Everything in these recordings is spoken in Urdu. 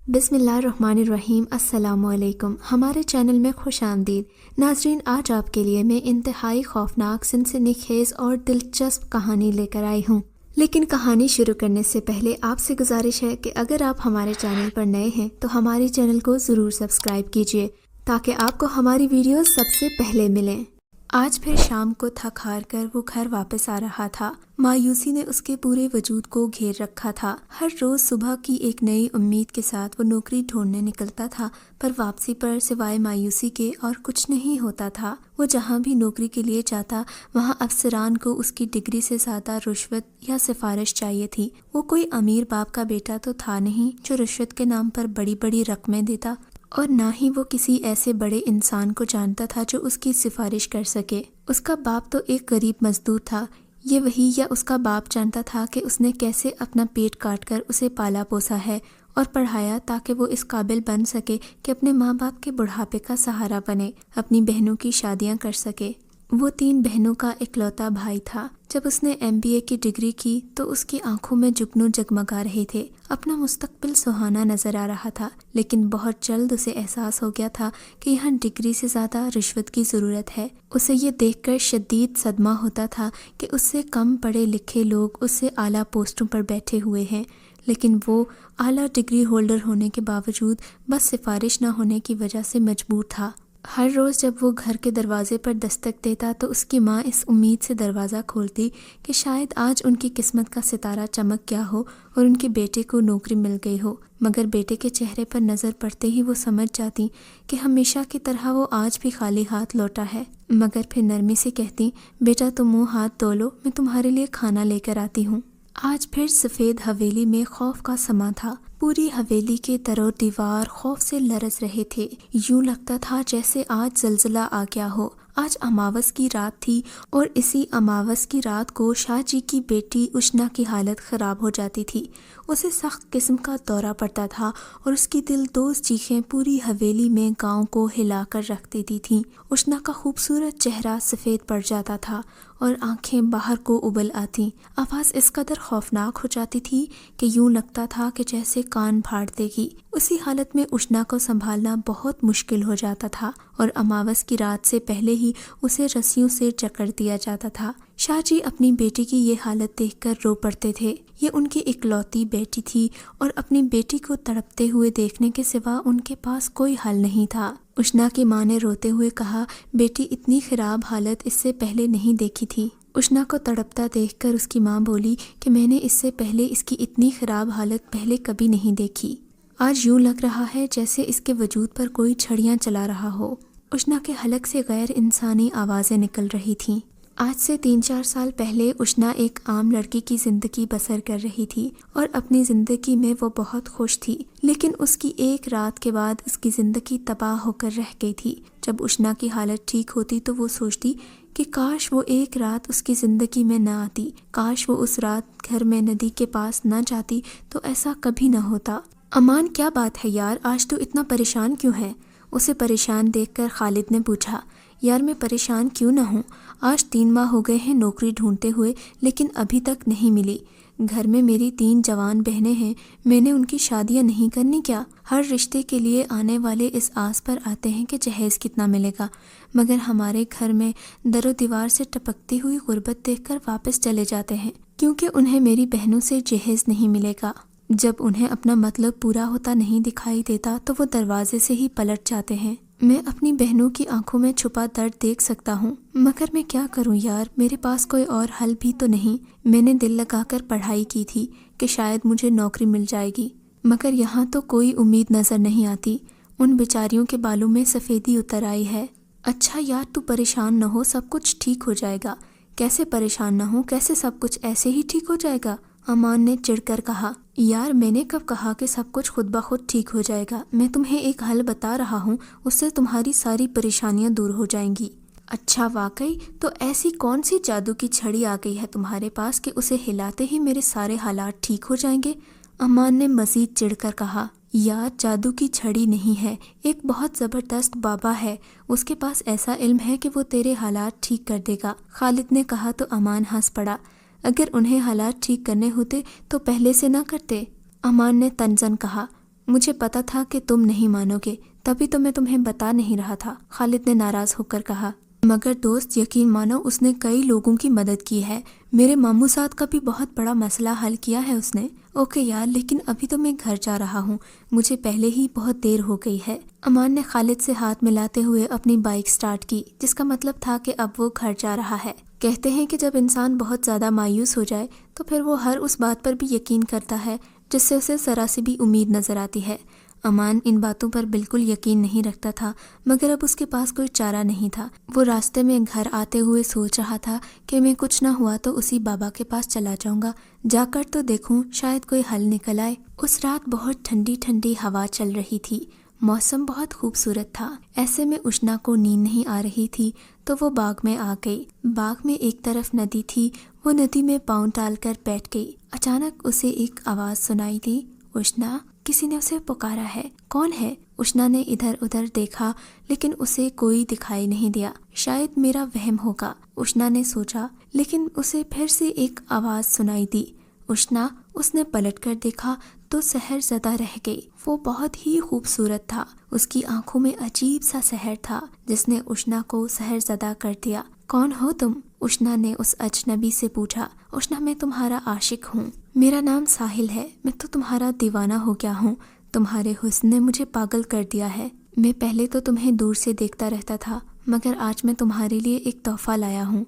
بسم اللہ الرحمن الرحیم۔ السلام علیکم، ہمارے چینل میں خوش آمدید ناظرین۔ آج آپ کے لیے میں انتہائی خوفناک، سنسنی خیز اور دلچسپ کہانی لے کر آئی ہوں، لیکن کہانی شروع کرنے سے پہلے آپ سے گزارش ہے کہ اگر آپ ہمارے چینل پر نئے ہیں تو ہمارے چینل کو ضرور سبسکرائب کیجیے تاکہ آپ کو ہماری ویڈیوز سب سے پہلے ملیں۔ آج پھر شام کو تھک ہار کر وہ گھر واپس آ رہا تھا۔ مایوسی نے اس کے پورے وجود کو گھیر رکھا تھا۔ ہر روز صبح کی ایک نئی امید کے ساتھ وہ نوکری ڈھونڈنے نکلتا تھا، پر واپسی پر سوائے مایوسی کے اور کچھ نہیں ہوتا تھا۔ وہ جہاں بھی نوکری کے لیے جاتا وہاں افسران کو اس کی ڈگری سے زیادہ رشوت یا سفارش چاہیے تھی۔ وہ کوئی امیر باپ کا بیٹا تو تھا نہیں جو رشوت کے نام پر بڑی بڑی رقمیں دیتا، اور نہ ہی وہ کسی ایسے بڑے انسان کو جانتا تھا جو اس کی سفارش کر سکے۔ اس کا باپ تو ایک غریب مزدور تھا۔ یہ وہی یا اس کا باپ جانتا تھا کہ اس نے کیسے اپنا پیٹ کاٹ کر اسے پالا پوسا ہے اور پڑھایا تاکہ وہ اس قابل بن سکے کہ اپنے ماں باپ کے بڑھاپے کا سہارا بنے، اپنی بہنوں کی شادیاں کر سکے۔ وہ 3 بہنوں کا اکلوتا بھائی تھا۔ جب اس نے MBA کی ڈگری کی تو اس کی آنکھوں میں جگنو جگمگا رہے تھے۔ اپنا مستقبل سہانا نظر آ رہا تھا، لیکن بہت جلد اسے احساس ہو گیا تھا کہ یہاں ڈگری سے زیادہ رشوت کی ضرورت ہے۔ اسے یہ دیکھ کر شدید صدمہ ہوتا تھا کہ اس سے کم پڑھے لکھے لوگ اس سے اعلیٰ پوسٹوں پر بیٹھے ہوئے ہیں، لیکن وہ اعلیٰ ڈگری ہولڈر ہونے کے باوجود بس سفارش نہ ہونے کی وجہ سے مجبور تھا۔ ہر روز جب وہ گھر کے دروازے پر دستک دیتا تو اس کی ماں اس امید سے دروازہ کھولتی کہ شاید آج ان کی قسمت کا ستارہ چمک گیا ہو اور ان کے بیٹے کو نوکری مل گئی ہو، مگر بیٹے کے چہرے پر نظر پڑتے ہی وہ سمجھ جاتی کہ ہمیشہ کی طرح وہ آج بھی خالی ہاتھ لوٹا ہے، مگر پھر نرمی سے کہتی، بیٹا تم منہ ہاتھ دھو لو، میں تمہارے لیے کھانا لے کر آتی ہوں۔ آج پھر سفید حویلی میں خوف کا سما تھا۔ پوری حویلی کے در و دیوار خوف سے لرز رہے تھے۔ یوں لگتا تھا جیسے آج زلزلہ آ گیا ہو۔ آج اماوس کی رات تھی اور اسی اماوس کی رات کو شاہ جی کی بیٹی اشنا کی حالت خراب ہو جاتی تھی۔ اسے سخت قسم کا دورہ پڑتا تھا اور اس کی دل دوز چیخیں پوری حویلی میں گاؤں کو ہلا کر رکھ دیتی تھیں۔ اشنا کا خوبصورت چہرہ سفید پڑ جاتا تھا اور آنکھیں باہر کو ابل آتی۔ آواز اس قدر خوفناک ہو جاتی تھی کہ یوں لگتا تھا کہ جیسے کان پھاڑ دے گی۔ اسی حالت میں اشنا کو سنبھالنا بہت مشکل ہو جاتا تھا اور اماوس کی رات سے پہلے ہی اسے رسیوں سے جکڑ دیا جاتا تھا۔ شاہ جی اپنی بیٹی کی یہ حالت دیکھ کر رو پڑتے تھے۔ یہ ان کی اکلوتی بیٹی تھی اور اپنی بیٹی کو تڑپتے ہوئے دیکھنے کے سوا ان کے پاس کوئی حل نہیں تھا۔ اشنا کی ماں نے روتے ہوئے کہا، بیٹی اتنی خراب حالت اس سے پہلے نہیں دیکھی تھی۔ اشنا کو تڑپتا دیکھ کر اس کی ماں بولی کہ میں نے اس سے پہلے اس کی اتنی خراب حالت پہلے کبھی نہیں دیکھی۔ آج یوں لگ رہا ہے جیسے اس کے وجود پر کوئی چھڑیاں چلا رہا ہو۔ اشنا کے حلق سے غیر انسانی آوازیں نکل رہی تھیں۔ آج سے 3-4 سال پہلے اشنا ایک عام لڑکی کی زندگی بسر کر رہی تھی اور اپنی زندگی میں وہ بہت خوش تھی، لیکن اس کی ایک رات کے بعد اس کی زندگی تباہ ہو کر رہ گئی تھی۔ جب اشنا کی حالت ٹھیک ہوتی تو وہ سوچتی کہ کاش وہ ایک رات اس کی زندگی میں نہ آتی، کاش وہ اس رات گھر میں ندی کے پاس نہ جاتی تو ایسا کبھی نہ ہوتا۔ امان کیا بات ہے یار، آج تو اتنا پریشان کیوں ہے؟ اسے پریشان دیکھ کر خالد نے پوچھا۔ یار میں پریشان کیوں نہ ہوں، آج 3 ماہ ہو گئے ہیں نوکری ڈھونڈتے ہوئے، لیکن ابھی تک نہیں ملی۔ گھر میں میری 3 جوان بہنیں ہیں، میں نے ان کی شادیاں نہیں کرنی کیا؟ ہر رشتے کے لیے آنے والے اس آس پر آتے ہیں کہ جہیز کتنا ملے گا، مگر ہمارے گھر میں در و دیوار سے ٹپکتی ہوئی غربت دیکھ کر واپس چلے جاتے ہیں، کیونکہ انہیں میری بہنوں سے جہیز نہیں ملے گا۔ جب انہیں اپنا مطلب پورا ہوتا نہیں دکھائی دیتا تو وہ دروازے سے ہی پلٹ جاتے ہیں۔ میں اپنی بہنوں کی آنکھوں میں چھپا درد دیکھ سکتا ہوں، مگر میں کیا کروں یار، میرے پاس کوئی اور حل بھی تو نہیں۔ میں نے دل لگا کر پڑھائی کی تھی کہ شاید مجھے نوکری مل جائے گی، مگر یہاں تو کوئی امید نظر نہیں آتی۔ ان بیچاریوں کے بالوں میں سفیدی اتر آئی ہے۔ اچھا یار تو پریشان نہ ہو، سب کچھ ٹھیک ہو جائے گا۔ کیسے پریشان نہ ہوں، کیسے سب کچھ ایسے ہی ٹھیک ہو جائے گا؟ امان نے چڑھ کر کہا۔ یار میں نے کب کہا کہ سب کچھ خود بخود ٹھیک ہو جائے گا؟ میں تمہیں ایک حل بتا رہا ہوں، اس سے تمہاری ساری پریشانیاں دور ہو جائیں گی۔ اچھا واقعی؟ تو ایسی کون سی جادو کی چھڑی آ گئی ہے تمہارے پاس کہ اسے ہلاتے ہی میرے سارے حالات ٹھیک ہو جائیں گے؟ امان نے مزید چڑھ کر کہا۔ یار جادو کی چھڑی نہیں ہے، ایک بہت زبردست بابا ہے، اس کے پاس ایسا علم ہے کہ وہ تیرے حالات ٹھیک کر دے گا۔ خالد نے کہا تو امان ہنس پڑا۔ اگر انہیں حالات ٹھیک کرنے ہوتے تو پہلے سے نہ کرتے؟ امان نے تنزن کہا۔ مجھے پتا تھا کہ تم نہیں مانو گے، تبھی تو میں تمہیں بتا نہیں رہا تھا، خالد نے ناراض ہو کر کہا۔ مگر دوست یقین مانو اس نے کئی لوگوں کی مدد کی ہے، میرے ماموں ساتھ کا بھی بہت بڑا مسئلہ حل کیا ہے اس نے۔ اوکے یار، لیکن ابھی تو میں گھر جا رہا ہوں، مجھے پہلے ہی بہت دیر ہو گئی ہے۔ امان نے خالد سے ہاتھ ملاتے ہوئے اپنی بائک سٹارٹ کی، جس کا مطلب تھا کہ اب وہ گھر جا رہا ہے۔ کہتے ہیں کہ جب انسان بہت زیادہ مایوس ہو جائے تو پھر وہ ہر اس بات پر بھی یقین کرتا ہے جس سے اسے ذرا سی بھی امید نظر آتی ہے۔ امان ان باتوں پر بالکل یقین نہیں رکھتا تھا، مگر اب اس کے پاس کوئی چارہ نہیں تھا۔ وہ راستے میں گھر آتے ہوئے سوچ رہا تھا کہ میں کچھ نہ ہوا تو اسی بابا کے پاس چلا جاؤں گا، جا کر تو دیکھوں شاید کوئی حل نکل آئے۔ اس رات بہت ٹھنڈی ٹھنڈی ہوا چل رہی تھی، موسم بہت خوبصورت تھا۔ ایسے میں اشنا کو نیند نہیں آ رہی تھی تو وہ باغ میں آ گئی۔ باغ میں ایک طرف ندی تھی، وہ ندی میں پاؤں ڈال کر بیٹھ گئی۔ اچانک اسے ایک آواز سنائی دی، اشنا، کسی نے اسے پکارا ہے۔ کون ہے؟ اشنا نے ادھر ادھر دیکھا لیکن اسے کوئی دکھائی نہیں دیا۔ شاید میرا وہم ہوگا، اشنا نے سوچا، لیکن اسے پھر سے ایک آواز سنائی دی، اشنا۔ اس نے پلٹ کر دیکھا تو سحر زدہ رہ گئی۔ وہ بہت ہی خوبصورت تھا، اس کی آنکھوں میں عجیب سا سحر تھا جس نے اشنا کو سحر زدہ کر دیا۔ کون ہو تم؟ اشنا نے اس اجنبی سے پوچھا۔ اشنا، میں تمہارا عاشق ہوں، میرا نام ساحل ہے، میں تو تمہارا دیوانہ ہو گیا ہوں، تمہارے حسن نے مجھے پاگل کر دیا ہے۔ میں پہلے تو تمہیں دور سے دیکھتا رہتا تھا، مگر آج میں تمہارے لیے ایک تحفہ لایا ہوں۔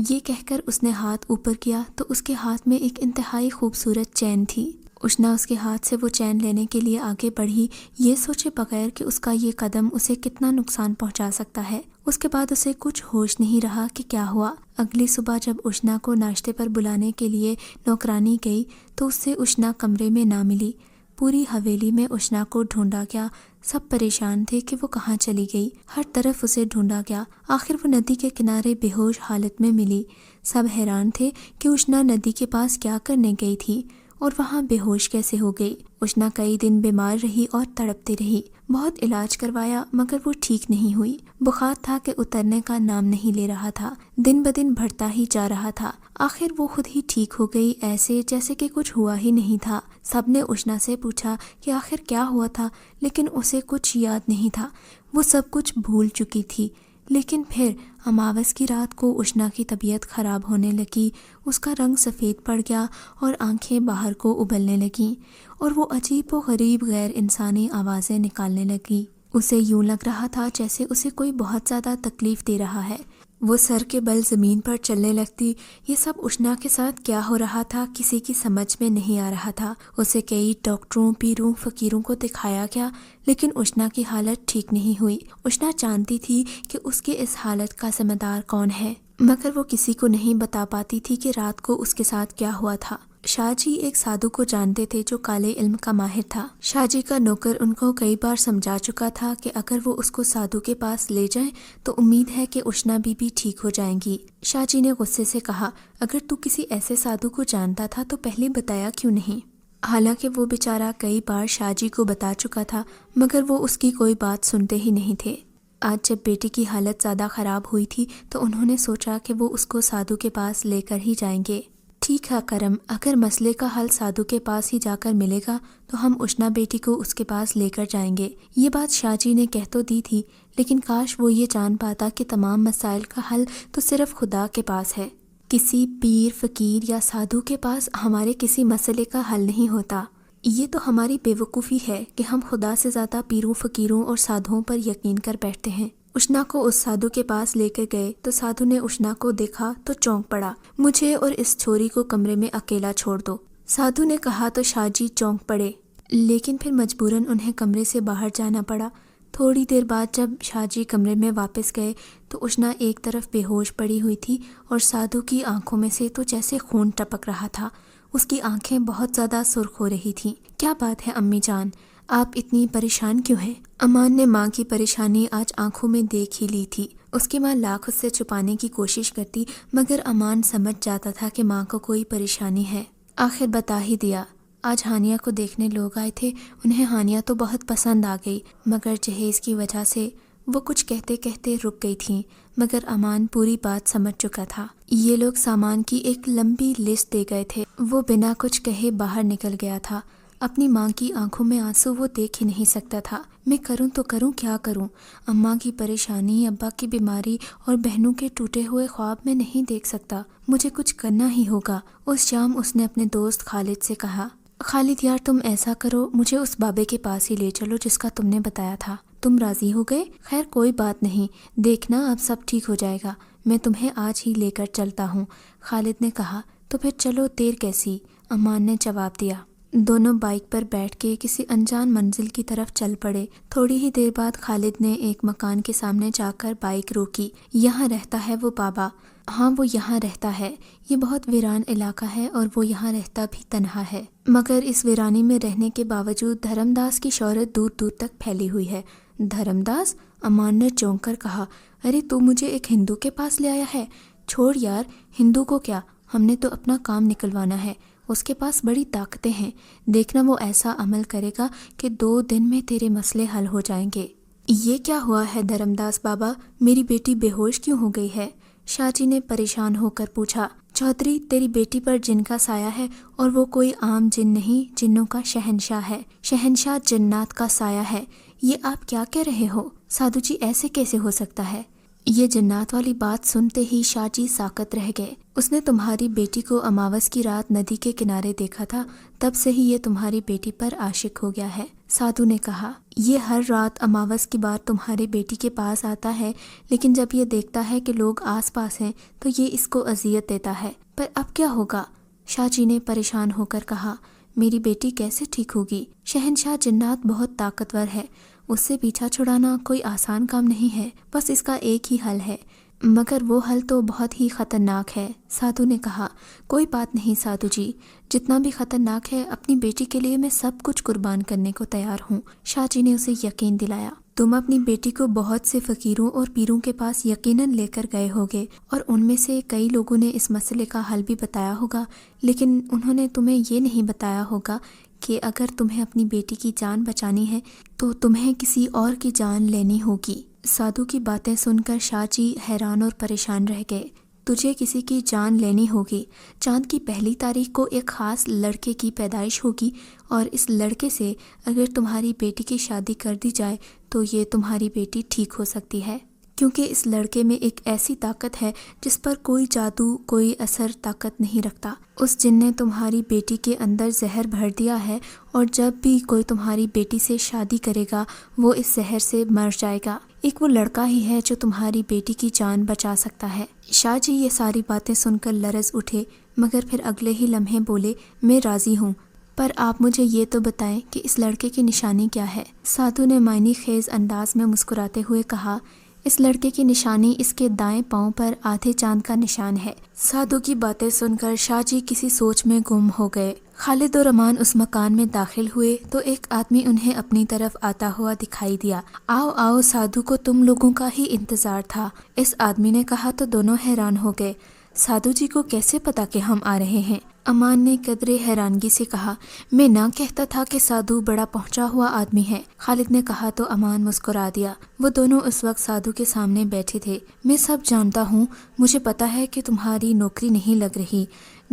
یہ کہہ کر اس نے ہاتھ اوپر کیا تو اس کے ہاتھ میں ایک انتہائی خوبصورت چین تھی۔ اشنا اس کے ہاتھ سے وہ چین لینے کے لیے آگے بڑھی، یہ سوچے بغیر کہ اس کا یہ قدم اسے کتنا نقصان پہنچا سکتا ہے۔ اس کے بعد اسے کچھ ہوش نہیں رہا کہ کیا ہوا۔ اگلی صبح جب اشنا کو ناشتے پر بلانے کے لیے نوکرانی گئی تو اس سے اشنا کمرے میں نہ ملی۔ پوری حویلی میں اشنا کو ڈھونڈا گیا، سب پریشان تھے کہ وہ کہاں چلی گئی، ہر طرف اسے ڈھونڈا گیا۔ آخر وہ ندی کے کنارے بے ہوش حالت میں ملی۔ سب حیران تھے کہ اشنا ندی کے پاس کیا کرنے گئی تھی اور وہاں بے ہوش کیسے ہو گئی۔ اشنا کئی دن بیمار رہی اور تڑپتی رہی، بہت علاج کروایا مگر وہ ٹھیک نہیں ہوئی۔ بخار تھا کہ اترنے کا نام نہیں لے رہا تھا، دن بدن بڑھتا ہی جا رہا تھا۔ آخر وہ خود ہی ٹھیک ہو گئی، ایسے جیسے کہ کچھ ہوا ہی نہیں تھا۔ سب نے اشنا سے پوچھا کہ آخر کیا ہوا تھا، لیکن اسے کچھ یاد نہیں تھا، وہ سب کچھ بھول چکی تھی۔ لیکن پھر اماوس کی رات کو اشنا کی طبیعت خراب ہونے لگی، اس کا رنگ سفید پڑ گیا اور آنکھیں باہر کو ابلنے لگیں اور وہ عجیب و غریب غیر انسانی آوازیں نکالنے لگی۔ اسے یوں لگ رہا تھا جیسے اسے کوئی بہت زیادہ تکلیف دے رہا ہے، وہ سر کے بل زمین پر چلنے لگتی۔ یہ سب اشنا کے ساتھ کیا ہو رہا تھا کسی کی سمجھ میں نہیں آ رہا تھا۔ اسے کئی ڈاکٹروں، پیروں، فقیروں کو دکھایا گیا لیکن اشنا کی حالت ٹھیک نہیں ہوئی۔ اشنا جانتی تھی کہ اس کے اس حالت کا ذمہ دار کون ہے، مگر وہ کسی کو نہیں بتا پاتی تھی کہ رات کو اس کے ساتھ کیا ہوا تھا۔ شاہ جی ایک سادھو کو جانتے تھے جو کالے علم کا ماہر تھا۔ شاہ جی کا نوکر ان کو کئی بار سمجھا چکا تھا کہ اگر وہ اس کو سادھو کے پاس لے جائیں تو امید ہے کہ اشنا بی بھی ٹھیک ہو جائیں گی۔ شاہ جی نے غصے سے کہا، اگر تو کسی ایسے سادھو کو جانتا تھا تو پہلے بتایا کیوں نہیں؟ حالانکہ وہ بیچارہ کئی بار شاہ جی کو بتا چکا تھا مگر وہ اس کی کوئی بات سنتے ہی نہیں تھے۔ آج جب بیٹی کی حالت زیادہ خراب ہوئی تھی تو انہوں نے سوچا کہ وہ اس کو سادھو کے پاس لے کر ہی جائیں گے۔ ٹھیک ہے کرم، اگر مسئلے کا حل سادھو کے پاس ہی جا کر ملے گا تو ہم اشنا بیٹی کو اس کے پاس لے کر جائیں گے۔ یہ بات شاہ جی نے کہہ تو دی تھی لیکن کاش وہ یہ جان پاتا کہ تمام مسائل کا حل تو صرف خدا کے پاس ہے، کسی پیر، فقیر یا سادھو کے پاس ہمارے کسی مسئلے کا حل نہیں ہوتا۔ یہ تو ہماری بے وقوفی ہے کہ ہم خدا سے زیادہ پیروں، فقیروں اور سادھوؤں پر یقین کر بیٹھتے ہیں۔ اشنا کو اس سادھو کے پاس لے کر گئے تو سادھو نے اشنا کو دیکھا تو چونک پڑا، مجھے اور اس چھوری کو کمرے میں اکیلا چھوڑ دو۔ سادھو نے کہا تو شاہ جی چونک پڑے، لیکن پھر مجبوراً انہیں کمرے سے باہر جانا پڑا۔ تھوڑی دیر بعد جب شاہ جی کمرے میں واپس گئے تو اشنا ایک طرف بے ہوش پڑی ہوئی تھی اور سادھو کی آنکھوں میں سے تو جیسے خون ٹپک رہا تھا، اس کی آنکھیں بہت زیادہ سرخ ہو رہی تھیں۔ کیا بات ہے امی جان، آپ اتنی پریشان کیوں ہیں؟ امان نے ماں کی پریشانی آج آنکھوں میں دیکھ ہی لی تھی۔ اس کی ماں لاکھ اس سے چھپانے کی کوشش کرتی مگر امان سمجھ جاتا تھا کہ ماں کو کوئی پریشانی ہے۔ آخر بتا ہی دیا، آج ہانیہ کو دیکھنے لوگ آئے تھے، انہیں ہانیہ تو بہت پسند آ گئی مگر جہیز کی وجہ سے وہ کچھ کہتے کہتے رک گئی تھیں، مگر امان پوری بات سمجھ چکا تھا۔ یہ لوگ سامان کی ایک لمبی لسٹ دے گئے تھے، وہ بنا کچھ کہے باہر نکل گیا تھا۔ اپنی ماں کی آنکھوں میں آنسو وہ دیکھ ہی نہیں سکتا تھا۔ میں کروں تو کروں کیا کروں؟ اماں کی پریشانی، ابا کی بیماری اور بہنوں کے ٹوٹے ہوئے خواب میں نہیں دیکھ سکتا۔ مجھے کچھ کرنا ہی ہوگا۔ اس شام اس نے اپنے دوست خالد سے کہا، خالد یار تم ایسا کرو، مجھے اس بابے کے پاس ہی لے چلو جس کا تم نے بتایا تھا۔ تم راضی ہو گئے؟ خیر کوئی بات نہیں، دیکھنا اب سب ٹھیک ہو جائے گا، میں تمہیں آج ہی لے کر چلتا ہوں۔ خالد نے کہا، تو پھر چلو، دیر کیسی؟ امان نے جواب دیا۔ دونوں بائک پر بیٹھ کے کسی انجان منزل کی طرف چل پڑے۔ تھوڑی ہی دیر بعد خالد نے ایک مکان کے سامنے جا کر بائک روکی۔ یہاں رہتا ہے وہ بابا؟ ہاں وہ یہاں رہتا ہے، یہ بہت ویران علاقہ ہے اور وہ یہاں رہتا بھی تنہا ہے، مگر اس ویرانی میں رہنے کے باوجود دھرم داس کی شہرت دور دور تک پھیلی ہوئی ہے۔ دھرم داس؟ امان نے چونک کر کہا، ارے تو مجھے ایک ہندو کے پاس لے آیا ہے؟ چھوڑ یار، ہندو کو کیا، ہم نے تو اپنا کام نکلوانا ہے۔ اس کے پاس بڑی طاقتیں ہیں، دیکھنا وہ ایسا عمل کرے گا کہ 2 دن میں تیرے مسئلے حل ہو جائیں گے۔ یہ کیا ہوا ہے دھرم داس بابا، میری بیٹی بے ہوش کیوں ہو گئی ہے؟ شاہ جی نے پریشان ہو کر پوچھا۔ چودھری تیری بیٹی پر جن کا سایہ ہے، اور وہ کوئی عام جن نہیں، جنوں کا شہنشاہ ہے، شہنشاہ جنات کا سایہ ہے۔ یہ آپ کیا کہہ رہے ہو سادھو جی، ایسے کیسے ہو سکتا ہے؟ یہ جنات والی بات سنتے ہی شاہ جی ساکت رہ گئے۔ اس نے تمہاری بیٹی کو اماوس کی رات ندی کے کنارے دیکھا تھا، تب سے ہی یہ تمہاری بیٹی پر عاشق ہو گیا ہے۔ سادھو نے کہا، یہ ہر رات اماوس کی بات تمہاری بیٹی کے پاس آتا ہے، لیکن جب یہ دیکھتا ہے کہ لوگ آس پاس ہیں تو یہ اس کو اذیت دیتا ہے۔ پر اب کیا ہوگا؟ شاہ جی نے پریشان ہو کر کہا، میری بیٹی کیسے ٹھیک ہوگی؟ شہنشاہ جنات بہت طاقتور ہے، اس سے پیچھا چھڑانا کوئی آسان کام نہیں ہے، بس اس کا ایک ہی حل ہے، مگر وہ حل تو بہت ہی خطرناک ہے۔ سادھو نے کہا، کوئی بات نہیں سادھو جی، جتنا بھی خطرناک ہے اپنی بیٹی کے لیے میں سب کچھ قربان کرنے کو تیار ہوں۔ شاہ جی نے اسے یقین دلایا، تم اپنی بیٹی کو بہت سے فقیروں اور پیروں کے پاس یقیناً لے کر گئے ہوگے، اور ان میں سے کئی لوگوں نے اس مسئلے کا حل بھی بتایا ہوگا، لیکن انہوں نے تمہیں یہ نہیں بتایا ہوگا کہ اگر تمہیں اپنی بیٹی کی جان بچانی ہے تو تمہیں کسی اور کی جان لینی ہوگی۔ سادھو کی باتیں سن کر شاہ جی حیران اور پریشان رہ گئے۔ تجھے کسی کی جان لینی ہوگی؟ چاند کی پہلی تاریخ کو ایک خاص لڑکے کی پیدائش ہوگی، اور اس لڑکے سے اگر تمہاری بیٹی کی شادی کر دی جائے تو یہ تمہاری بیٹی ٹھیک ہو سکتی ہے، کیونکہ اس لڑکے میں ایک ایسی طاقت ہے جس پر کوئی جادو، کوئی اثر طاقت نہیں رکھتا۔ اس جن نے تمہاری بیٹی کے اندر زہر بھر دیا ہے، اور جب بھی کوئی تمہاری بیٹی سے شادی کرے گا وہ اس زہر سے مر جائے گا۔ ایک وہ لڑکا ہی ہے جو تمہاری بیٹی کی جان بچا سکتا ہے۔ شاہ جی یہ ساری باتیں سن کر لرز اٹھے، مگر پھر اگلے ہی لمحے بولے، میں راضی ہوں، پر آپ مجھے یہ تو بتائیں کہ اس لڑکے کی نشانی کیا ہے؟ سادھو نے معنی خیز انداز میں مسکراتے ہوئے کہا، اس لڑکے کی نشانی اس کے دائیں پاؤں پر آدھے چاند کا نشان ہے۔ سادھو کی باتیں سن کر شاہ جی کسی سوچ میں گم ہو گئے۔ خالد اور امان اس مکان میں داخل ہوئے تو ایک آدمی انہیں اپنی طرف آتا ہوا دکھائی دیا۔ آؤ آؤ، سادھو کو تم لوگوں کا ہی انتظار تھا، اس آدمی نے کہا تو دونوں حیران ہو گئے۔ سادھو جی کو کیسے پتا کہ ہم آ رہے ہیں؟ امان نے قدرے حیرانگی سے کہا، میں نہ کہتا تھا کہ سادھو بڑا پہنچا ہوا آدمی ہے؟ خالد نے کہا تو امان مسکرا دیا۔ وہ دونوں اس وقت سادھو کے سامنے بیٹھے تھے۔ میں سب جانتا ہوں، مجھے پتا ہے کہ تمہاری نوکری نہیں لگ رہی،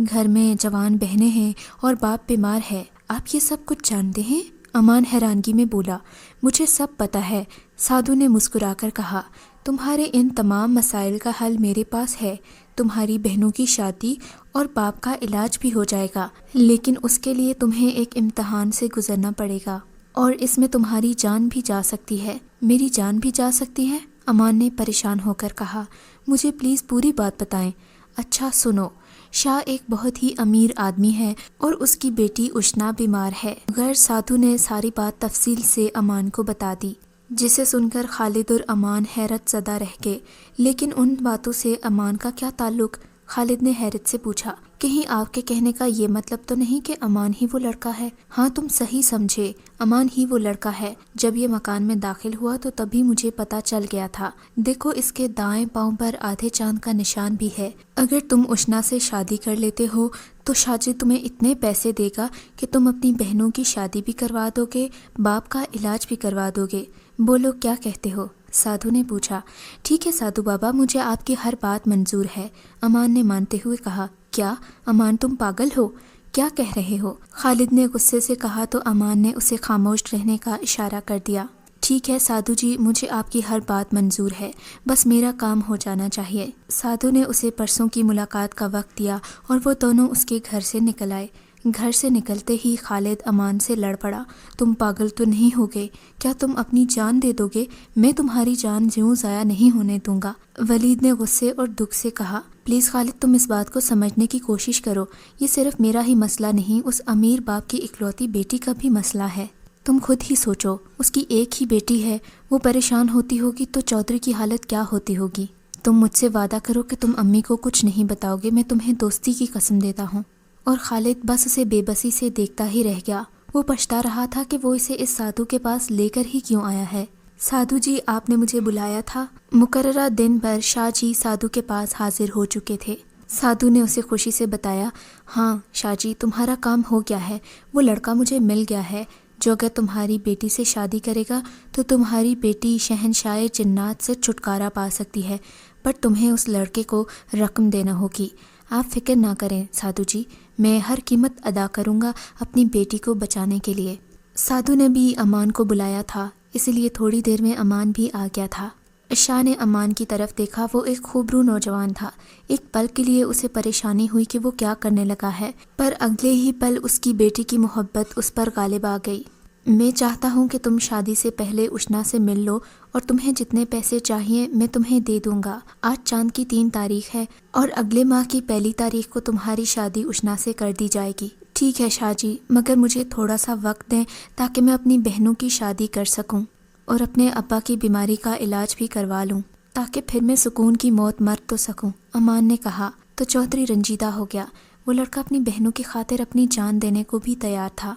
گھر میں جوان بہنیں ہیں اور باپ بیمار ہے، آپ یہ سب کچھ جانتے ہیں؟ امان حیرانگی میں بولا، مجھے سب پتا ہے۔ سادھو نے مسکرا کر کہا، تمہارے ان تمام مسائل کا حل میرے پاس ہے، تمہاری بہنوں کی شادی اور باپ کا علاج بھی ہو جائے گا، لیکن اس کے لیے تمہیں ایک امتحان سے گزرنا پڑے گا، اور اس میں تمہاری جان بھی جا سکتی ہے۔ میری جان بھی جا سکتی ہے؟ امان نے پریشان ہو کر کہا، مجھے پلیز پوری بات بتائیں۔ اچھا سنو، شاہ ایک بہت ہی امیر آدمی ہے اور اس کی بیٹی اشنا بیمار ہے۔ غیر سادھو نے ساری بات تفصیل سے امان کو بتا دی، جسے سن کر خالد اور امان حیرت زدہ رہ گئے۔ لیکن ان باتوں سے امان کا کیا تعلق؟ خالد نے حیرت سے پوچھا، کہیں آپ کے کہنے کا یہ مطلب تو نہیں کہ امان ہی وہ لڑکا ہے؟ ہاں تم صحیح سمجھے، امان ہی وہ لڑکا ہے۔ جب یہ مکان میں داخل ہوا تو تبھی مجھے پتا چل گیا تھا۔ دیکھو اس کے دائیں پاؤں پر آدھے چاند کا نشان بھی ہے۔ اگر تم اشنا سے شادی کر لیتے ہو تو شاہ جی تمہیں اتنے پیسے دے گا کہ تم اپنی بہنوں کی شادی بھی کروا دو گے، باپ کا علاج بھی کروا دو گے۔ بولو کیا کہتے ہو؟ سادھو نے پوچھا۔ ٹھیک ہے سادھو بابا، مجھے آپ کی ہر بات منظور ہے، امان نے مانتے ہوئے کہا۔ کیا امان تم پاگل ہو؟ کیا کہہ رہے ہو؟ خالد نے غصے سے کہا تو امان نے اسے خاموش رہنے کا اشارہ کر دیا۔ ٹھیک ہے سادھو جی، مجھے آپ کی ہر بات منظور ہے، بس میرا کام ہو جانا چاہیے۔ سادھو نے اسے پرسوں کی ملاقات کا وقت دیا اور وہ دونوں اس کے گھر سے نکل آئے۔ گھر سے نکلتے ہی خالد امان سے لڑ پڑا۔ تم پاگل تو نہیں ہو گئے؟ کیا تم اپنی جان دے دو گے؟ میں تمہاری جان یوں ضائع نہیں ہونے دوں گا۔ ولید نے غصے اور دکھ سے کہا، پلیز خالد تم اس بات کو سمجھنے کی کوشش کرو، یہ صرف میرا ہی مسئلہ نہیں، اس امیر باپ کی اکلوتی بیٹی کا بھی مسئلہ ہے۔ تم خود ہی سوچو، اس کی ایک ہی بیٹی ہے، وہ پریشان ہوتی ہوگی تو چودھری کی حالت کیا ہوتی ہوگی۔ تم مجھ سے وعدہ کرو کہ تم امی کو کچھ نہیں بتاؤ گے، میں تمہیں دوستی کی قسم دیتا ہوں۔ اور خالد بس اسے بے بسی سے دیکھتا ہی رہ گیا۔ وہ پچھتا رہا تھا کہ وہ اسے اس سادھو کے پاس لے کر ہی کیوں آیا ہے۔ سادھو جی، آپ نے مجھے بلایا تھا؟ مقررہ دن پر شاہ جی سادھو کے پاس حاضر ہو چکے تھے۔ سادھو نے اسے خوشی سے بتایا، ہاں شاہ جی، تمہارا کام ہو گیا ہے، وہ لڑکا مجھے مل گیا ہے جو اگر تمہاری بیٹی سے شادی کرے گا تو تمہاری بیٹی شہنشاہ جنات سے چھٹکارا پا سکتی ہے، پر تمہیں اس لڑکے کو رقم دینا ہوگی۔ آپ فکر نہ کریں سادھو جی، میں ہر قیمت ادا کروں گا اپنی بیٹی کو بچانے کے لیے۔ سادھو نے بھی امان کو بلایا تھا، اسی لیے تھوڑی دیر میں امان بھی آ گیا تھا۔ شاہ نے امان کی طرف دیکھا، وہ ایک خوبرو نوجوان تھا۔ ایک پل کے لیے اسے پریشانی ہوئی کہ وہ کیا کرنے لگا ہے، پر اگلے ہی پل اس کی بیٹی کی محبت اس پر غالب آ گئی۔ میں چاہتا ہوں کہ تم شادی سے پہلے اشنا سے مل لو اور تمہیں جتنے پیسے چاہیے میں تمہیں دے دوں گا۔ آج چاند کی 3 تاریخ ہے اور اگلے ماہ کی 1 تاریخ کو تمہاری شادی اشنا سے کر دی جائے گی۔ ٹھیک ہے شاہ جی، مگر مجھے تھوڑا سا وقت دیں تاکہ میں اپنی بہنوں کی شادی کر سکوں اور اپنے ابا کی بیماری کا علاج بھی کروا لوں، تاکہ پھر میں سکون کی موت مر تو سکوں، امان نے کہا۔ تو چودھری رنجیدہ ہو گیا۔ وہ لڑکا اپنی بہنوں کی خاطر اپنی جان دینے کو بھی تیار تھا۔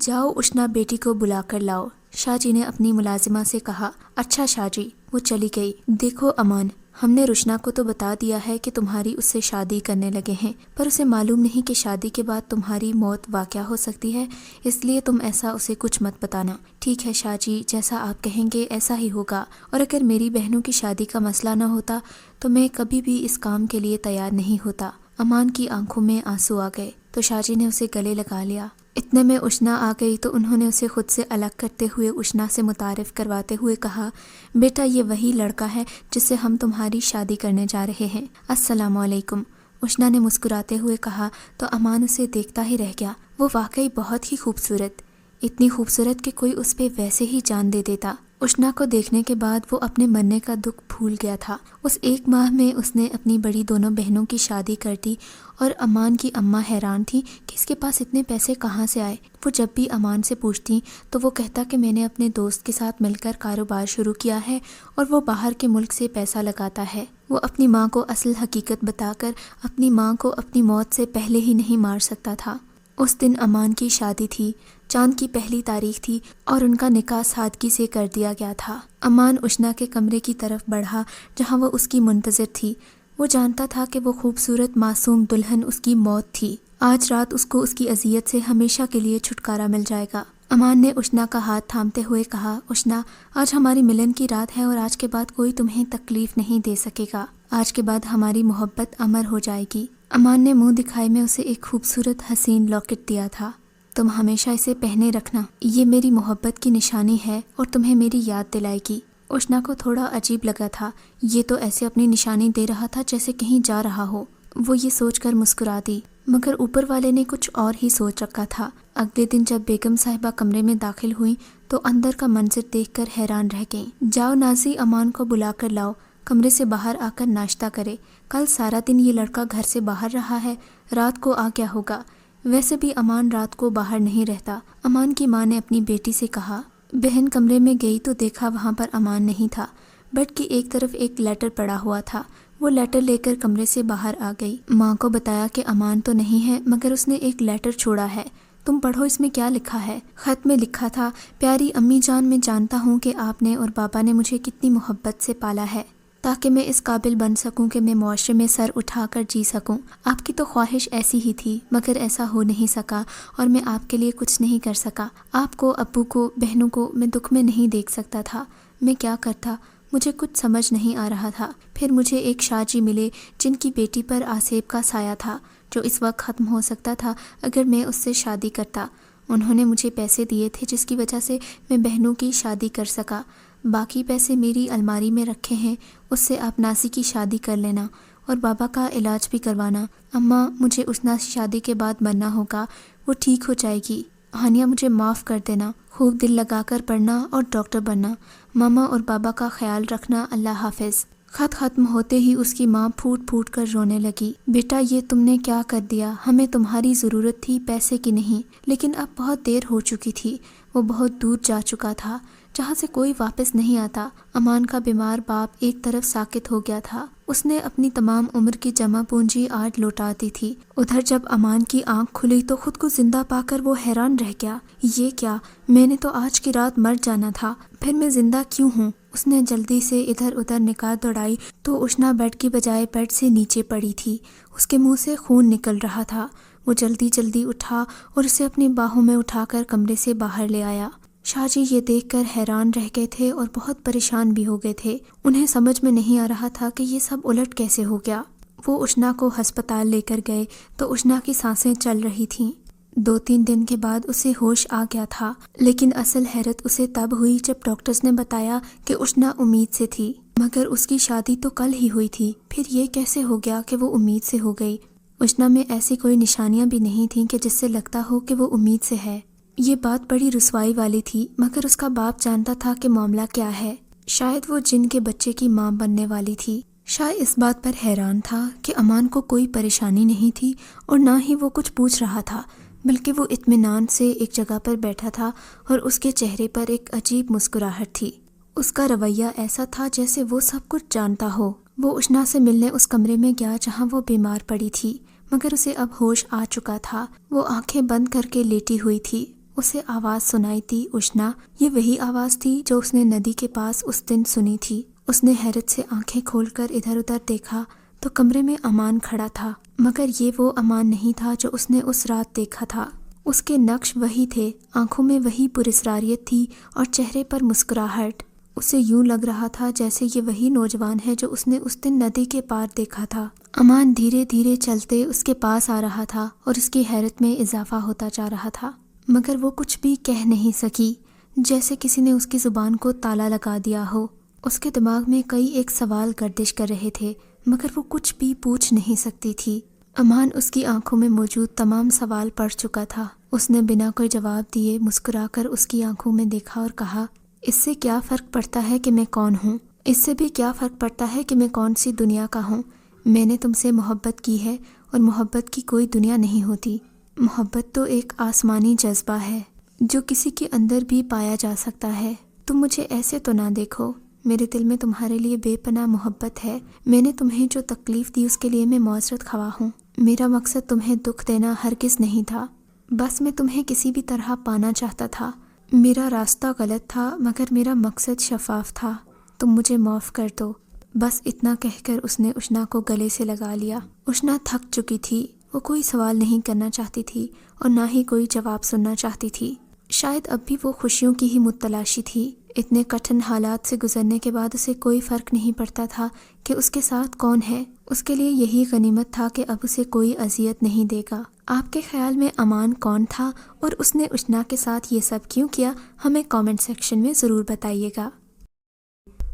جاؤ اشنا بیٹی کو بلا کر لاؤ، شاہ جی نے اپنی ملازمہ سے کہا۔ اچھا شاہ جی۔ وہ چلی گئی۔ دیکھو امان، ہم نے رشنا کو تو بتا دیا ہے کہ تمہاری اس سے شادی کرنے لگے ہیں، پر اسے معلوم نہیں کہ شادی کے بعد تمہاری موت واقع ہو سکتی ہے، اس لیے تم ایسا اسے کچھ مت بتانا۔ ٹھیک ہے شاہ جی، جیسا آپ کہیں گے ایسا ہی ہوگا، اور اگر میری بہنوں کی شادی کا مسئلہ نہ ہوتا تو میں کبھی بھی اس کام کے لیے تیار نہیں ہوتا۔ امان کی آنکھوں میں آنسو آ گئے تو شاہ جی نے اسے گلے لگا لیا۔ اتنے میں اشنا آ گئی تو انہوں نے اسے خود سے الگ کرتے ہوئے اشنا سے متعارف کرواتے ہوئے کہا، بیٹا یہ وہی لڑکا ہے جس سے ہم تمہاری شادی کرنے جا رہے ہیں۔ السلام علیکم، اشنا نے مسکراتے ہوئے کہا تو امان اسے دیکھتا ہی رہ گیا۔ وہ واقعی بہت ہی خوبصورت، اتنی خوبصورت کہ کوئی اس پہ ویسے ہی جان دے دیتا۔ اشنا کو دیکھنے کے بعد وہ اپنے مرنے کا دکھ بھول گیا تھا۔ اس 1 ماہ میں اس نے اپنی بڑی دونوں بہنوں کی شادی کر دی، اور امان کی اماں حیران تھی کہ اس کے پاس اتنے پیسے کہاں سے آئے۔ وہ جب بھی امان سے پوچھتی تو وہ کہتا کہ میں نے اپنے دوست کے ساتھ مل کر کاروبار شروع کیا ہے اور وہ باہر کے ملک سے پیسہ لگاتا ہے۔ وہ اپنی ماں کو اصل حقیقت بتا کر اپنی ماں کو اپنی موت سے پہلے ہی نہیں مار سکتا تھا۔ اس دن امان کی شادی تھی، چاند کی 1 تاریخ تھی اور ان کا نکاح سادگی سے کر دیا گیا تھا۔ امان اشنا کے کمرے کی طرف بڑھا جہاں وہ اس کی منتظر تھی۔ وہ جانتا تھا کہ وہ خوبصورت معصوم دلہن اس کی موت تھی۔ آج رات اس کو اس کی اذیت سے ہمیشہ کے لیے چھٹکارا مل جائے گا۔ امان نے اشنا کا ہاتھ تھامتے ہوئے کہا، اشنا آج ہماری ملن کی رات ہے اور آج کے بعد کوئی تمہیں تکلیف نہیں دے سکے گا۔ آج کے بعد ہماری محبت امر ہو جائے گی۔ امان نے منہ دکھائے میں اسے ایک خوبصورت حسین لاکٹ دیا تھا۔ تم ہمیشہ اسے پہنے رکھنا، یہ میری محبت کی نشانی ہے اور تمہیں میری یاد دلائے گی۔ اشنا کو تھوڑا عجیب لگا تھا، یہ تو ایسے اپنی نشانی دے رہا تھا جیسے کہیں جا رہا ہو۔ وہ یہ سوچ کر مسکرا دی، مگر اوپر والے نے کچھ اور ہی سوچ رکھا تھا۔ اگلے دن جب بیگم صاحبہ کمرے میں داخل ہوئی تو اندر کا منظر دیکھ کر حیران رہ گئیں۔ جاؤ نازی، امان کو بلا کر لاؤ، کمرے سے باہر آ کر ناشتہ کرے۔ کل سارا دن یہ لڑکا گھر سے باہر رہا ہے، رات کو آ گیا ہوگا۔ ویسے بھی امان رات کو باہر نہیں رہتا۔ امان کی ماں نے اپنی بیٹی سے کہا۔ بہن کمرے میں گئی تو دیکھا وہاں پر امان نہیں تھا، بیڈ کی ایک طرف ایک لیٹر پڑا ہوا تھا۔ وہ لیٹر لے کر کمرے سے باہر آ گئی۔ ماں کو بتایا کہ امان تو نہیں ہے، مگر اس نے ایک لیٹر چھوڑا ہے، تم پڑھو اس میں کیا لکھا ہے۔ خط میں لکھا تھا، پیاری امی جان، میں جانتا ہوں کہ آپ نے اور بابا نے مجھے کتنی محبت سے پالا ہے تاکہ میں اس قابل بن سکوں کہ میں معاشرے میں سر اٹھا کر جی سکوں۔ آپ کی تو خواہش ایسی ہی تھی، مگر ایسا ہو نہیں سکا اور میں آپ کے لیے کچھ نہیں کر سکا۔ آپ کو، ابو کو، بہنوں کو میں دکھ میں نہیں دیکھ سکتا تھا۔ میں کیا کرتا، مجھے کچھ سمجھ نہیں آ رہا تھا۔ پھر مجھے ایک شاہ جی ملے جن کی بیٹی پر آسیب کا سایہ تھا۔ جو اس وقت ختم ہو سکتا تھا اگر میں اس سے شادی کرتا۔ انہوں نے مجھے پیسے دیے تھے جس کی وجہ سے میں بہنوں کی شادی کر سکا۔ باقی پیسے میری الماری میں رکھے ہیں، اس سے آپ ناسی کی شادی کر لینا اور بابا کا علاج بھی کروانا۔ اماں مجھے اس ناسی شادی کے بعد مرنا ہوگا، وہ ٹھیک ہو جائے گی۔ ہانیہ مجھے معاف کر دینا، خوب دل لگا کر پڑھنا اور ڈاکٹر بننا۔ ماما اور بابا کا خیال رکھنا، اللہ حافظ۔ خط ختم ہوتے ہی اس کی ماں پھوٹ پھوٹ کر رونے لگی۔ بیٹا یہ تم نے کیا کر دیا؟ ہمیں تمہاری ضرورت تھی، پیسے کی نہیں، لیکن اب بہت دیر ہو چکی تھی۔ وہ بہت دور جا چکا تھا جہاں سے کوئی واپس نہیں آتا۔ امان کا بیمار باپ ایک طرف ساکت ہو گیا تھا، اس نے اپنی تمام عمر کی جمع پونجی آج لوٹا دی تھی۔ ادھر جب امان کی آنکھ کھلی تو خود کو زندہ پا کر وہ حیران رہ گیا۔ یہ کیا؟ میں نے تو آج کی رات مر جانا تھا، پھر میں زندہ کیوں ہوں؟ اس نے جلدی سے ادھر ادھر نگاہ دوڑائی تو اشنا بیڈ کی بجائے بیڈ سے نیچے پڑی تھی، اس کے منہ سے خون نکل رہا تھا۔ وہ جلدی جلدی اٹھا اور اسے اپنی باہوں میں اٹھا کر کمرے سے باہر لے آیا۔ شاہ جی یہ دیکھ کر حیران رہ گئے تھے اور بہت پریشان بھی ہو گئے تھے۔ انہیں سمجھ میں نہیں آ رہا تھا کہ یہ سب الٹ کیسے ہو گیا۔ وہ اشنا کو ہسپتال لے کر گئے تو اشنا کی سانسیں چل رہی تھیں۔ 2-3 دن کے بعد اسے ہوش آ گیا تھا، لیکن اصل حیرت اسے تب ہوئی جب ڈاکٹرز نے بتایا کہ اشنا امید سے تھی، مگر اس کی شادی تو کل ہی ہوئی تھی۔ پھر یہ کیسے ہو گیا کہ وہ امید سے ہو گئی؟ اشنا میں ایسی کوئی نشانیاں بھی نہیں تھیں کہ جس سے لگتا ہو کہ وہ امید سے ہے۔ یہ بات بڑی رسوائی والی تھی، مگر اس کا باپ جانتا تھا کہ معاملہ کیا ہے۔ شاید وہ جن کے بچے کی ماں بننے والی تھی۔ شاہ اس بات پر حیران تھا کہ امان کو کوئی پریشانی نہیں تھی اور نہ ہی وہ کچھ پوچھ رہا تھا، بلکہ وہ اطمینان سے ایک جگہ پر بیٹھا تھا اور اس کے چہرے پر ایک عجیب مسکراہٹ تھی۔ اس کا رویہ ایسا تھا جیسے وہ سب کچھ جانتا ہو۔ وہ اشنا سے ملنے اس کمرے میں گیا جہاں وہ بیمار پڑی تھی، مگر اسے اب ہوش آ چکا تھا۔ وہ آنکھیں بند کر کے لیٹی ہوئی تھی۔ اسے آواز سنائی تھی، اشنا۔ یہ وہی آواز تھی جو اس نے ندی کے پاس اس دن سنی تھی۔ اس نے حیرت سے آنکھیں کھول کر ادھر ادھر دیکھا تو کمرے میں امان کھڑا تھا، مگر یہ وہ امان نہیں تھا جو اس نے اس رات دیکھا تھا۔ اس کے نقش وہی تھے، آنکھوں میں وہی پراسراریت تھی اور چہرے پر مسکراہٹ۔ اسے یوں لگ رہا تھا جیسے یہ وہی نوجوان ہے جو اس نے اس دن ندی کے پار دیکھا تھا۔ امان دھیرے دھیرے چلتے اس کے پاس آ رہا تھا اور اس کی حیرت میں اضافہ ہوتا جا رہا تھا، مگر وہ کچھ بھی کہہ نہیں سکی، جیسے کسی نے اس کی زبان کو تالا لگا دیا ہو۔ اس کے دماغ میں کئی ایک سوال گردش کر رہے تھے، مگر وہ کچھ بھی پوچھ نہیں سکتی تھی۔ امان اس کی آنکھوں میں موجود تمام سوال پڑھ چکا تھا۔ اس نے بنا کوئی جواب دیے مسکرا کر اس کی آنکھوں میں دیکھا اور کہا، اس سے کیا فرق پڑتا ہے کہ میں کون ہوں؟ اس سے بھی کیا فرق پڑتا ہے کہ میں کون سی دنیا کا ہوں؟ میں نے تم سے محبت کی ہے اور محبت کی کوئی دنیا نہیں ہوتی۔ محبت تو ایک آسمانی جذبہ ہے جو کسی کے اندر بھی پایا جا سکتا ہے۔ تم مجھے ایسے تو نہ دیکھو، میرے دل میں تمہارے لیے بے پناہ محبت ہے۔ میں نے تمہیں جو تکلیف دی اس کے لیے میں معذرت خواہ ہوں۔ میرا مقصد تمہیں دکھ دینا ہرگز نہیں تھا، بس میں تمہیں کسی بھی طرح پانا چاہتا تھا۔ میرا راستہ غلط تھا مگر میرا مقصد شفاف تھا۔ تم مجھے معاف کر دو۔ بس اتنا کہہ کر اس نے اشنا کو گلے سے لگا لیا۔ اشنا تھک چکی تھی، وہ کوئی سوال نہیں کرنا چاہتی تھی اور نہ ہی کوئی جواب سننا چاہتی تھی۔ شاید اب بھی وہ خوشیوں کی ہی متلاشی تھی۔ اتنے کٹھن حالات سے گزرنے کے بعد اسے کوئی فرق نہیں پڑتا تھا کہ اس کے ساتھ کون ہے۔ اس کے لیے یہی غنیمت تھا کہ اب اسے کوئی اذیت نہیں دے گا۔ آپ کے خیال میں امان کون تھا اور اس نے اشنا کے ساتھ یہ سب کیوں کیا؟ ہمیں کامنٹ سیکشن میں ضرور بتائیے گا۔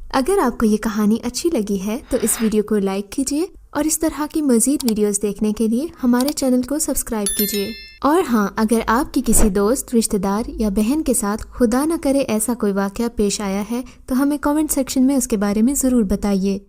اگر آپ کو یہ کہانی اچھی لگی ہے تو اس ویڈیو کو لائک کیجیے اور اس طرح کی مزید ویڈیوز دیکھنے کے لیے ہمارے چینل کو سبسکرائب کیجیے۔ اور ہاں، اگر آپ کی کسی دوست، رشتہ دار یا بہن کے ساتھ خدا نہ کرے ایسا کوئی واقعہ پیش آیا ہے تو ہمیں کامنٹ سیکشن میں اس کے بارے میں ضرور بتائیے۔